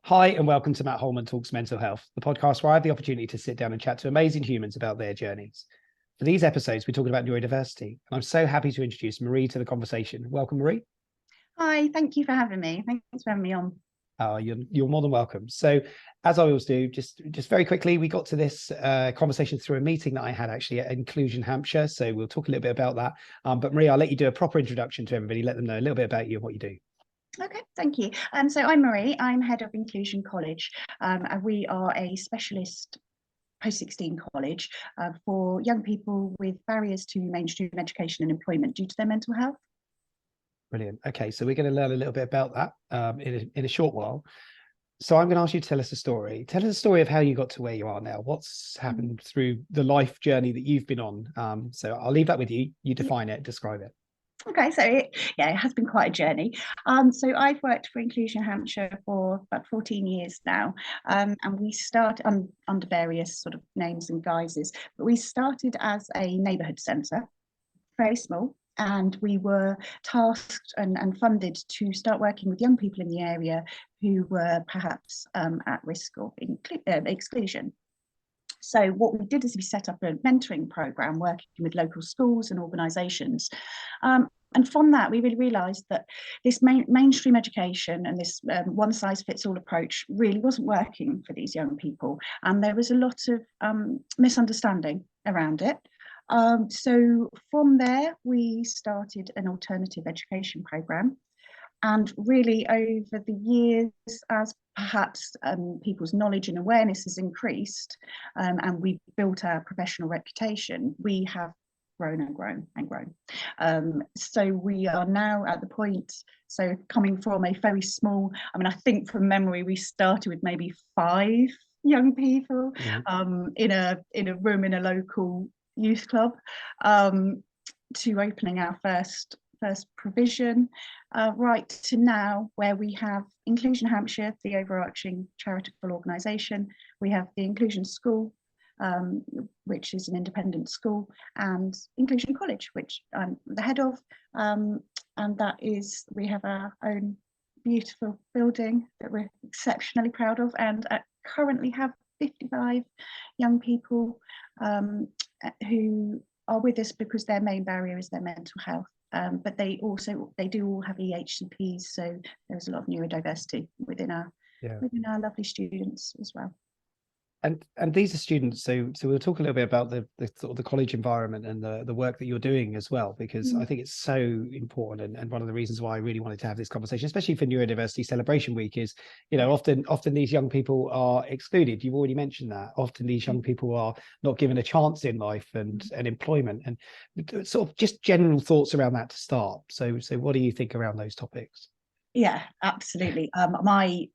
Hi, and welcome to Matt Holman Talks Mental Health, the podcast where I have the opportunity to sit down and chat to amazing humans about their journeys. For these episodes, we're talking about neurodiversity, and I'm so happy to introduce Marie to the conversation. Welcome, Marie. Hi, thank you for having me. Thanks for having me on. You're more than welcome. So, as I always do, just very quickly, we got to this conversation through a meeting that I had actually at Inclusion Hampshire. So we'll talk a little bit about that. But Marie, I'll let you do a proper introduction to everybody. Let them know a little bit about you and what you do. Okay, thank you. So I'm Marie. I'm head of Inclusion College, and we are a specialist post-16 college for young people with barriers to mainstream education and employment due to their mental health. Brilliant. Okay, so we're going to learn a little bit about that in a short while. So I'm going to ask you to tell us a story. Tell us a story of how you got to where you are now. What's happened through the life journey that you've been on? So I'll leave that with you. You define it, describe it. Okay, so it has been quite a journey. So I've worked for Inclusion Hampshire for about 14 years now, and we started under various sort of names and guises. But we started as a neighbourhood centre, very small, and we were tasked and funded to start working with young people in the area who were perhaps at risk of exclusion. So what we did is we set up a mentoring programme working with local schools and organisations. And from that, we really realised that this mainstream education and this one-size-fits-all approach really wasn't working for these young people. And there was a lot of misunderstanding around it. So from there, we started an alternative education programme. And really over the years, as perhaps people's knowledge and awareness has increased and we've built our professional reputation, we have grown and grown and grown. So we are now at the point, so coming from a very small, I think from memory, we started with maybe 5 young people in a room in a local youth club, to opening our first provision, right to now where we have Inclusion Hampshire, the overarching charitable organisation. We have the Inclusion School, which is an independent school, and Inclusion College, which I'm the head of, and that is, we have our own beautiful building that we're exceptionally proud of, and currently have 55 young people who are with us because their main barrier is their mental health. But they do all have EHCPs, so there's a lot of neurodiversity within our lovely students as well. And these are students, so we'll talk a little bit about the sort of the college environment and the work that you're doing as well, because I think it's so important, and one of the reasons why I really wanted to have this conversation, especially for Neurodiversity Celebration Week, is often these young people are excluded. You've already mentioned that. Often these young people are not given a chance in life and employment, and sort of just general thoughts around that to start. So what do you think around those topics? Yeah, absolutely. My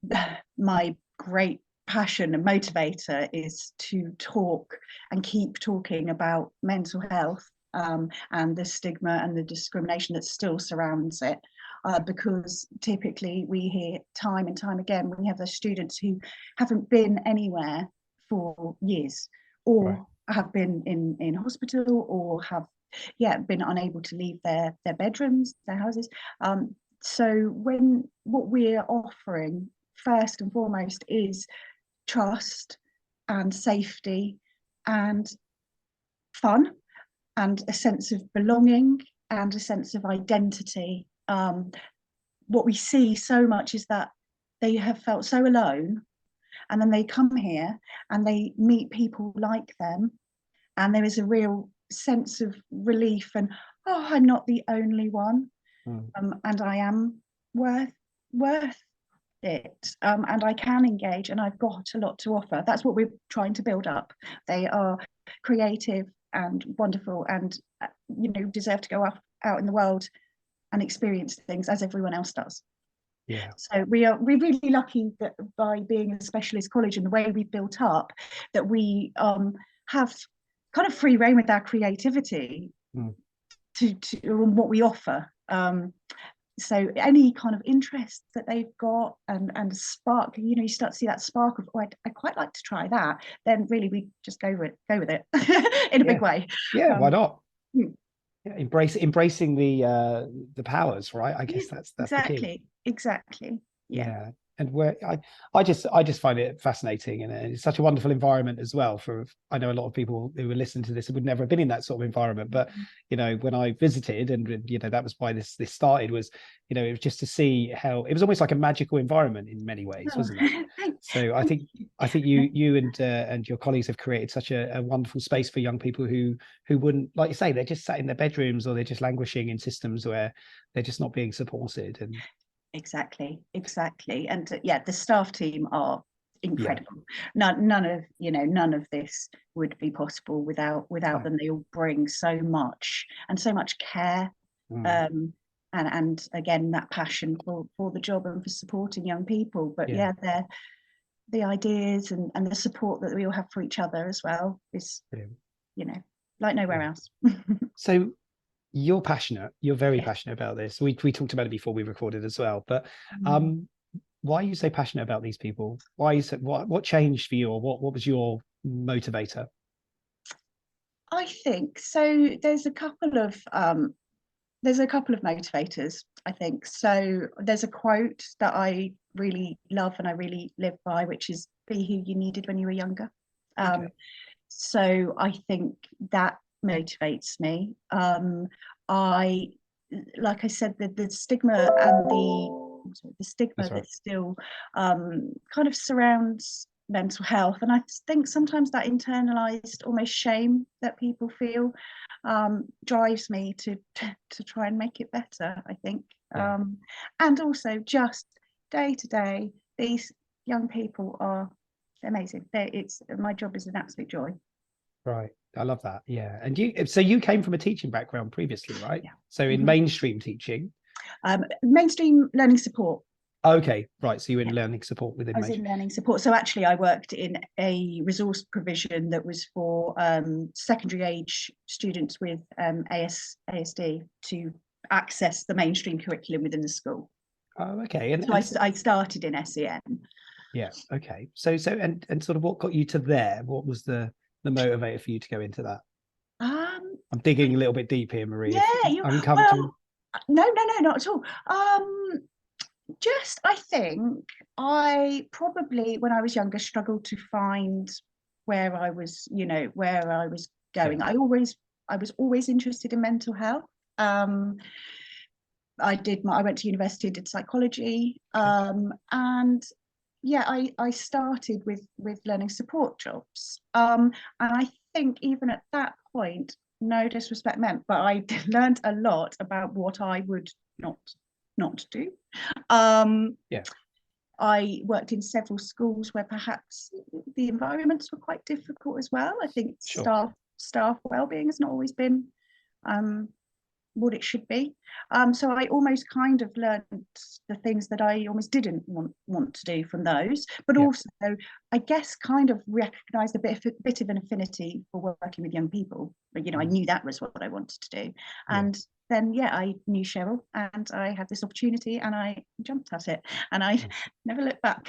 great passion and motivator is to talk and keep talking about mental health and the stigma and the discrimination that still surrounds it, because typically we hear time and time again, we have those students who haven't been anywhere for years, or have been in hospital, or have been unable to leave their bedrooms, their houses. So what we're offering first and foremost is trust and safety and fun and a sense of belonging and a sense of identity. What we see so much is that they have felt so alone, and then they come here and they meet people like them, and there is a real sense of relief and, oh, I'm not the only one. And I am worth it, and I can engage, and I've got a lot to offer. That's what we're trying to build up. They are creative and wonderful, and deserve to go out in the world and experience things as everyone else does. Yeah. So we're really lucky that by being a specialist college and the way we've built up, that we have kind of free rein with our creativity to what we offer. So any kind of interest that they've got and a spark, you start to see that spark of, I'd quite like to try that, then really we just go with it in a big way. Yeah, why not? Yeah, embracing the powers, right? I guess that's exactly the key. exactly. Yeah. and where I just find it fascinating, and it's such a wonderful environment as well. For I know a lot of people who were listening to this would never have been in that sort of environment, but when I visited, and that was why this started, was it was just to see how it was almost like a magical environment in many ways, wasn't it? So I think you and your colleagues have created such a wonderful space for young people who wouldn't, like you say, they're just sat in their bedrooms, or they're just languishing in systems where they're just not being supported. And Exactly. And the staff team are yeah, incredible. None of this would be possible without them. They all bring so much care, and again, that passion for the job and for supporting young people. But they're the ideas and the support that we all have for each other as well is like nowhere else. So you're very passionate about this. We talked about it before we recorded as well, but why are you so passionate about these people? Why is it, what changed for you, or what was your motivator? I think so. There's a couple of motivators, I think. So there's a quote that I really love and I really live by, which is "Be who you needed when you were younger." So I think that motivates me. I like I said, the stigma and the stigma that still kind of surrounds mental health, and I think sometimes that internalized almost shame that people feel drives me to try and make it better, I think. And also just day to day, these young people are amazing. My job is an absolute joy. Right. I love that. Yeah. And you came from a teaching background previously, right? Yeah. So in mainstream teaching. Mainstream learning support. Okay, right. So you were in learning support within mainstream. I was in learning support. So actually I worked in a resource provision that was for secondary age students with ASD to access the mainstream curriculum within the school. Oh, okay. And so I started in SEN. Yeah. Okay. So and sort of what got you to there? What was the motivator for you to go into that? I'm digging a little bit deep here, Marie. Yeah, uncomfortable. No, not at all. Just I think I probably, when I was younger, struggled to find where I was going. I was always interested in mental health. I went to university and did psychology, and I started with learning support jobs, and I think even at that point, no disrespect meant, but I learned a lot about what I would not do. I worked in several schools where perhaps the environments were quite difficult as well. I think staff well-being has not always been what it should be. So I almost kind of learned the things that I almost didn't want to do from those, but also I guess kind of recognised a bit of an affinity for working with young people. But I knew that was what I wanted to do, and then I knew Cheryl, and I had this opportunity, and I jumped at it, and I never looked back.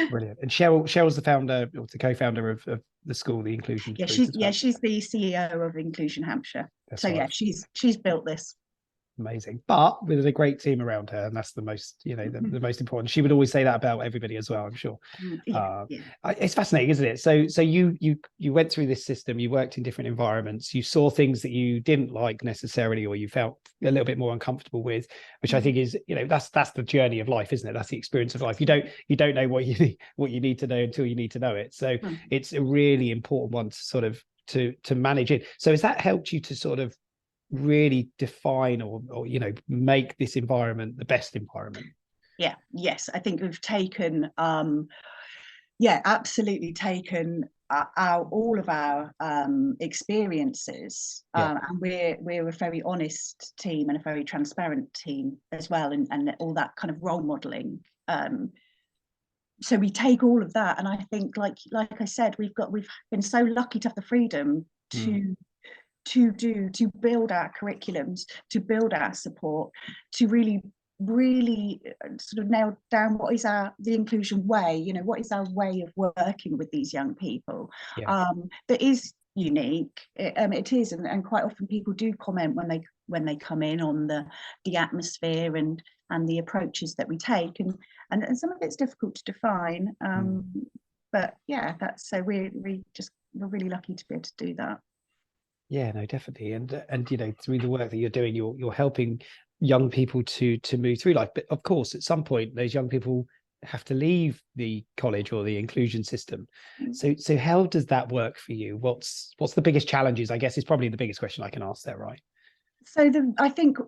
Brilliant. And Cheryl's the founder, or the co-founder of the school, the Inclusion Group. She's the CEO of Inclusion Hampshire. That's so right. She's built this. Amazing, but with a great team around her, and that's the most the most important. She would always say that about everybody as well, I'm sure. It's fascinating, isn't it? So you went through this system, you worked in different environments, you saw things that you didn't like necessarily, or you felt a little bit more uncomfortable with, which I think is that's the journey of life, isn't it? That's the experience of life. You don't know what you need to know until you need to know it. So it's a really important one to sort of to manage it. So has that helped you to sort of really define or make this environment the best environment? Yes, I think we've taken absolutely taken all of our experiences, and we're a very honest team and a very transparent team as well, and all that kind of role modeling. So we take all of that, and I think like I said, we've been so lucky to have the freedom to build our curriculums, to build our support, to really sort of nail down what is the inclusion way, what is our way of working with these young people, that is unique. It is, and quite often people do comment when they come in on the atmosphere and the approaches that we take, and some of it's difficult to define. But yeah, that's so we're really lucky to be able to do that. Yeah, no, definitely. And you know, through the work that you're doing, you're helping young people to move through life. But of course, at some point, those young people have to leave the college or the inclusion system. So how does that work for you? What's the biggest challenges? I guess is probably the biggest question I can ask there, right? So I think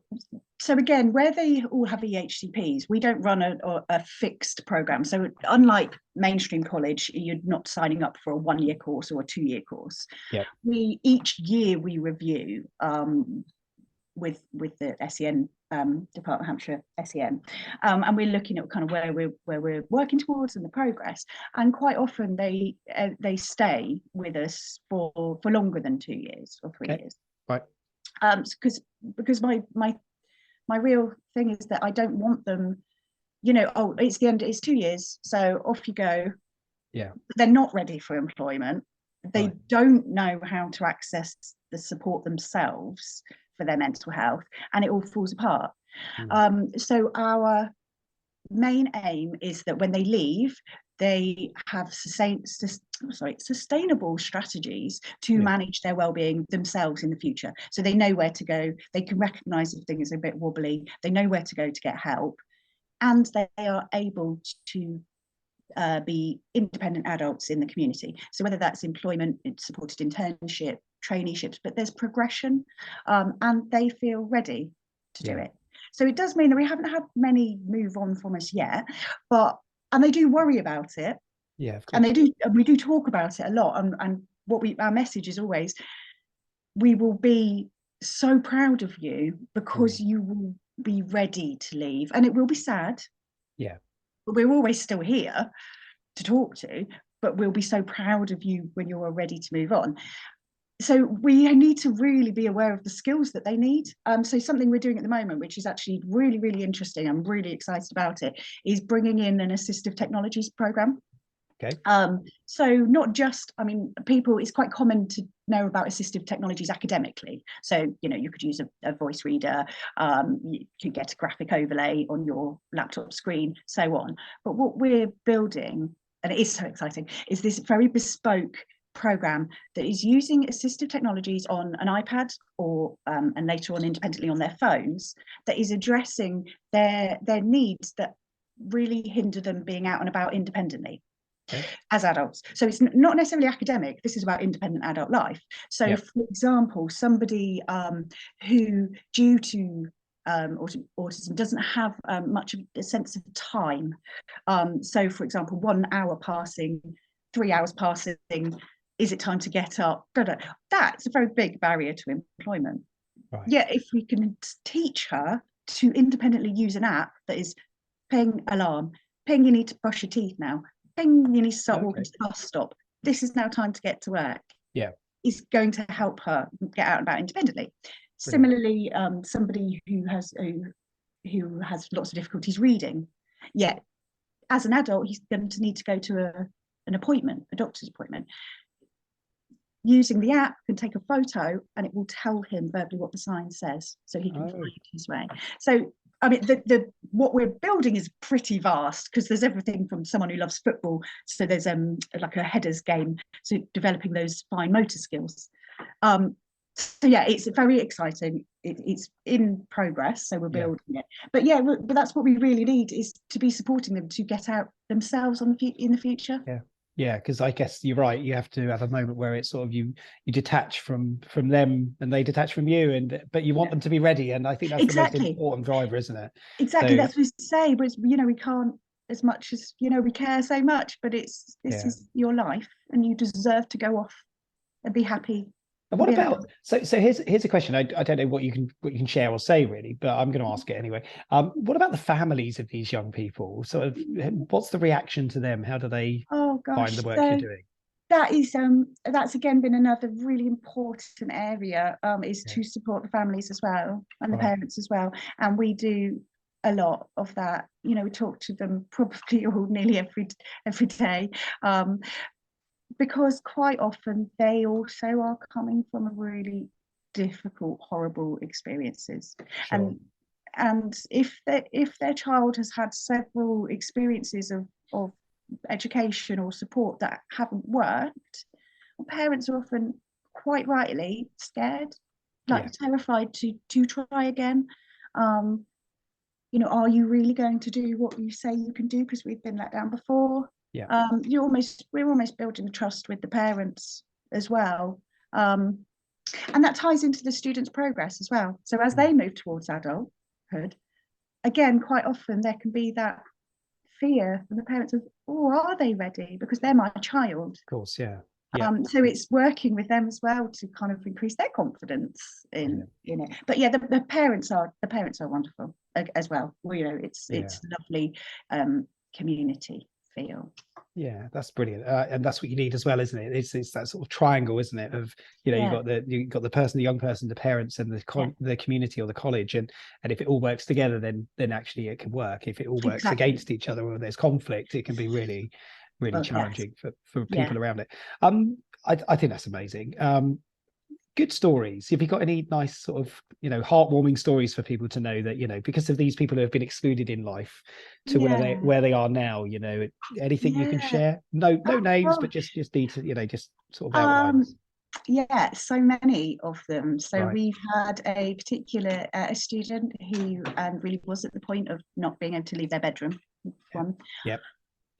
so again, where they all have EHCPs, we don't run a fixed program. So unlike mainstream college, you're not signing up for a 1-year course or a 2-year course. Yeah. Each year we review with the SEN Department of Hampshire SEN, and we're looking at kind of where we're working towards and the progress. And quite often they stay with us for longer than 2 years or 3 years. Right. Because my real thing is that I don't want them, you know, oh, it's the end, it's 2 years, so off you go. Yeah. They're not ready for employment. They don't know how to access the support themselves for their mental health, and it all falls apart. So our main aim is that when they leave, they have sustainable strategies to manage their well-being themselves in the future. So they know where to go, they can recognize if things are a bit wobbly, they know where to go to get help, and they are able to be independent adults in the community. So whether that's employment, supported internship, traineeships, but there's progression, and they feel ready to do it. So it does mean that we haven't had many move on from us yet, and they do worry about it. Yeah, of course. And we do talk about it a lot. And our message is always, we will be so proud of you because you will be ready to leave, and it will be sad. Yeah. But we're always still here to talk to, but we'll be so proud of you when you're ready to move on. So we need to really be aware of the skills that they need. So something we're doing at the moment, which is actually really, really interesting, I'm really excited about it, is bringing in an assistive technologies program. Okay. So not just, I mean, it's quite common to know about assistive technologies academically. So, you know, you could use a voice reader, you could get a graphic overlay on your laptop screen, so on. But what we're building, and it is so exciting, is this very bespoke program that is using assistive technologies on an iPad or and later on independently on their phones, that is addressing their needs that really hinder them being out and about independently. Okay. As adults. So it's not necessarily academic, this is about independent adult life. So for example, somebody who due to autism doesn't have much of a sense of time. So for example, 1 hour passing, 3 hours passing, is it time to get up? That's a very big barrier to employment. Right. Yeah, if we can teach her to independently use an app that is ping alarm, ping, you need to brush your teeth now, ping, you need to start walking to the bus stop, this is now time to get to work. Yeah, is going to help her get out and about independently. Brilliant. Similarly, somebody who has lots of difficulties reading, yet as an adult he's going to need to go to an appointment, a doctor's appointment. Using the app, can take a photo and it will tell him verbally what the sign says, so he can find his way. So I mean, what we're building is pretty vast, because there's everything from someone who loves football, so there's like a headers game, so developing those fine motor skills. So yeah, it's very exciting. It's in progress, so we're building it. But yeah, but that's what we really need, is to be supporting them to get out themselves in the future. Yeah, because I guess you're right. You have to have a moment where it's sort of you detach from them and they detach from you, but you want them to be ready. And I think that's the most important driver, isn't it? Exactly, that's what we say. But you know, we can't, as much as you know, we care so much. But this is your life, and you deserve to go off and be happy. And what about so here's a question. I don't know what you can share or say really, but I'm going to ask it anyway. What about the families of these young people? Sort of, what's the reaction to them? How do they find the work you're doing? That is that's again been another really important area, is to support the families as well, and the parents as well. And we do a lot of that. You know, we talk to them probably nearly every day. Because quite often they also are coming from a really difficult, horrible experiences. Sure. and if their child has had several experiences of education or support that haven't worked, well, parents are often quite rightly scared, like terrified to try again. Are you really going to do what you say you can do, because we've been let down before? We're almost building trust with the parents as well, and that ties into the students' progress as well. So as they move towards adulthood, again, quite often there can be that fear from the parents of, oh, are they ready, because they're my child? Of course, yeah. So it's working with them as well to kind of increase their confidence in it. But the parents are wonderful as well. It's lovely community feel. Yeah, that's brilliant, and that's what you need as well, isn't it? It's that sort of triangle, isn't it? Of you've got the person, the young person, the parents, and the community or the college, and if it all works together, then actually it can work. If it all works against each other or there's conflict, it can be really challenging for people around it. I think that's amazing. Good stories. Have you got any nice sort of heartwarming stories for people to know that because of these people who have been excluded in life to where they are now? Anything you can share? No names, but just need to just sort of outline. So many of them. So we've had a particular a student who really was at the point of not being able to leave their bedroom.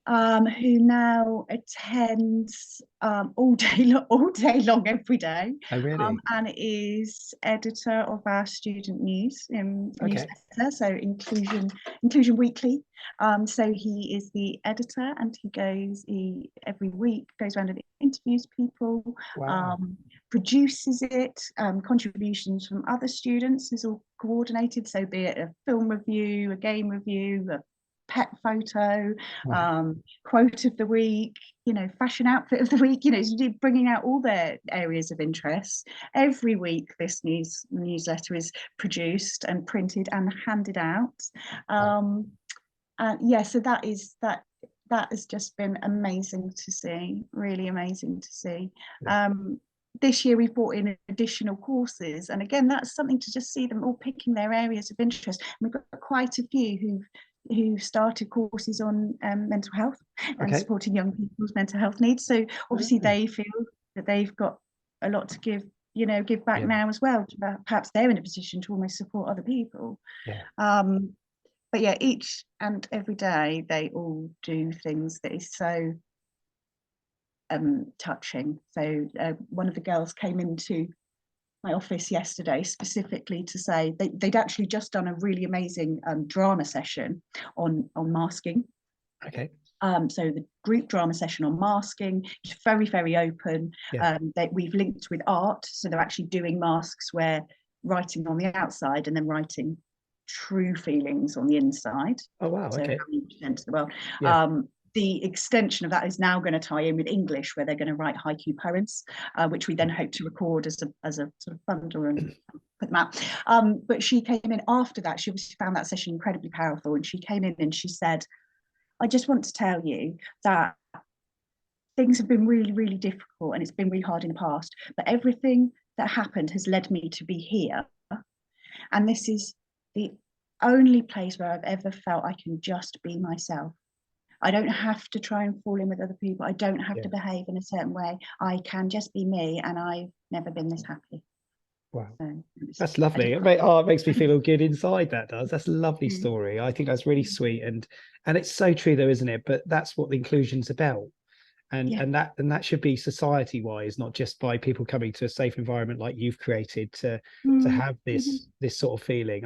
Who now attends all day long, every day. Oh, really? And is editor of our student newsletter, so Inclusion Weekly. So he is the editor, and he every week goes around and interviews people. Produces it. Contributions from other students is all coordinated, so be it a film review, a game review, a pet photo, quote of the week, fashion outfit of the week, bringing out all their areas of interest. Every week this newsletter is produced and printed and handed out. So that has just been amazing to see, really amazing to see. This year we've brought in additional courses, and again that's something to just see them all picking their areas of interest. And we've got quite a few who started courses on mental health and supporting young people's mental health needs. So obviously they feel that they've got a lot to give back now as well. Perhaps they're in a position to almost support other people. But each and every day they all do things that is so touching. So one of the girls came into my office yesterday specifically to say they'd actually just done a really amazing drama session on masking. So the group drama session on masking is very, very open. That we've linked with art, so they're actually doing masks where writing on the outside and then writing true feelings on the inside. Oh wow! So how you present to the world. The extension of that is now going to tie in with English, where they're going to write haiku poems, which we then hope to record as a sort of bundle and put them out. But she came in after that. She obviously found that session incredibly powerful, and she came in and she said, "I just want to tell you that things have been really, really difficult, and it's been really hard in the past. But everything that happened has led me to be here, and this is the only place where I've ever felt I can just be myself. I don't have to try and fall in with other people. I don't have to behave in a certain way. I can just be me, and I've never been this happy." Wow, that's lovely. It makes me feel all good inside. That does. That's a lovely story. I think that's really sweet, and it's so true, though, isn't it? But that's what the inclusion's about, and that should be society wise, not just by people coming to a safe environment like you've created to have this sort of feeling.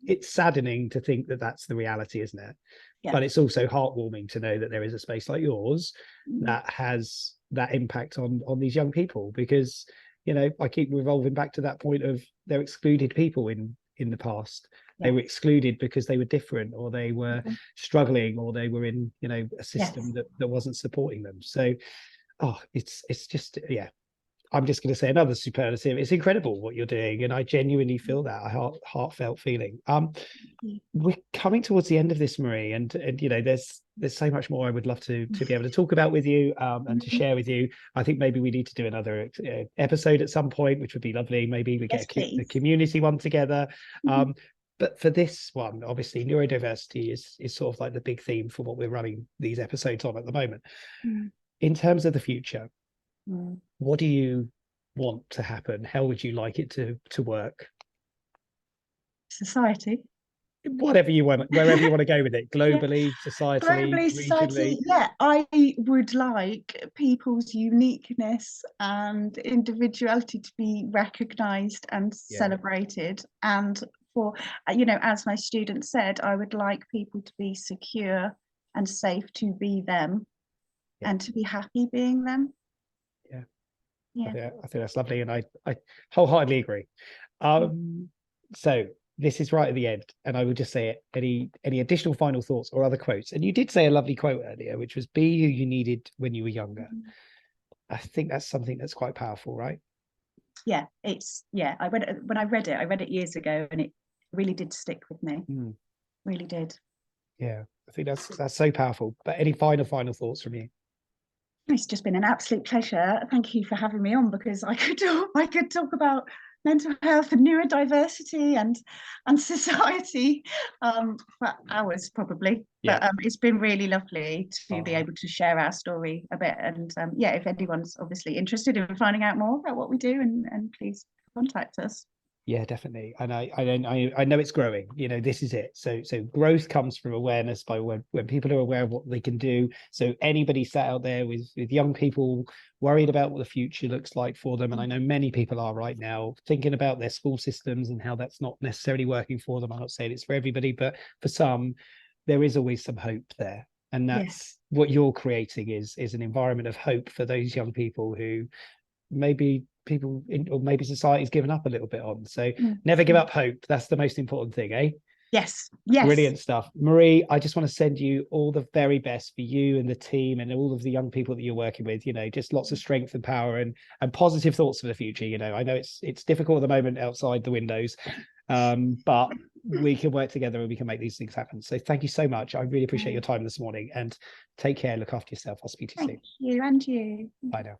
It's saddening to think that that's the reality, isn't it? But it's also heartwarming to know that there is a space like yours that has that impact on these young people, because I keep revolving back to that point of they're excluded people in the past. They were excluded because they were different, or they were struggling, or they were in a system that wasn't supporting them. So it's just I'm just going to say another superlative. It's incredible what you're doing, and I genuinely feel that heartfelt feeling. We're coming towards the end of this, Marie, and there's so much more I would love to be able to talk about with you and to share with you. I think maybe we need to do another episode at some point, which would be lovely. Maybe we get the community one together. But for this one, obviously neurodiversity is sort of like the big theme for what we're running these episodes on at the moment. In terms of the future, what do you want to happen? How would you like it to work? Society. Whatever you want, wherever you want to go with it, globally, societally, Globally, regionally. society, yeah, I would like people's uniqueness and individuality to be recognised and celebrated. And for, you know, as my student said, I would like people to be secure and safe to be them and to be happy being them. I think that's lovely, and I wholeheartedly agree. So this is right at the end, and I would just say it. Any additional final thoughts or other quotes? And you did say a lovely quote earlier, which was "Be who you needed when you were younger." I think that's something that's quite powerful, right? Yeah, it's when I read it years ago, and it really did stick with me. Really did. Yeah, I think that's so powerful. But any final thoughts from you? It's just been an absolute pleasure. Thank you for having me on, because I could talk about mental health and neurodiversity and society for hours probably. But it's been really lovely to be able to share our story a bit. And if anyone's obviously interested in finding out more about what we do, and please contact us. Yeah, definitely. And I know it's growing. You know, this is it. So growth comes from awareness, by when people are aware of what they can do. So anybody sat out there with young people worried about what the future looks like for them, and I know many people are right now thinking about their school systems and how that's not necessarily working for them. I'm not saying it's for everybody, but for some, there is always some hope there. And that's what you're creating, is an environment of hope for those young people who maybe people or maybe society's given up a little bit on. So never give up hope. That's the most important thing, eh? Yes. Brilliant stuff. Marie, I just want to send you all the very best for you and the team and all of the young people that you're working with. You know, just lots of strength and power and positive thoughts for the future. You know, I know it's difficult at the moment outside the windows, but we can work together and we can make these things happen. So thank you so much. I really appreciate your time this morning, and take care. Look after yourself. I'll speak to you soon. Thank you, and you. Bye now.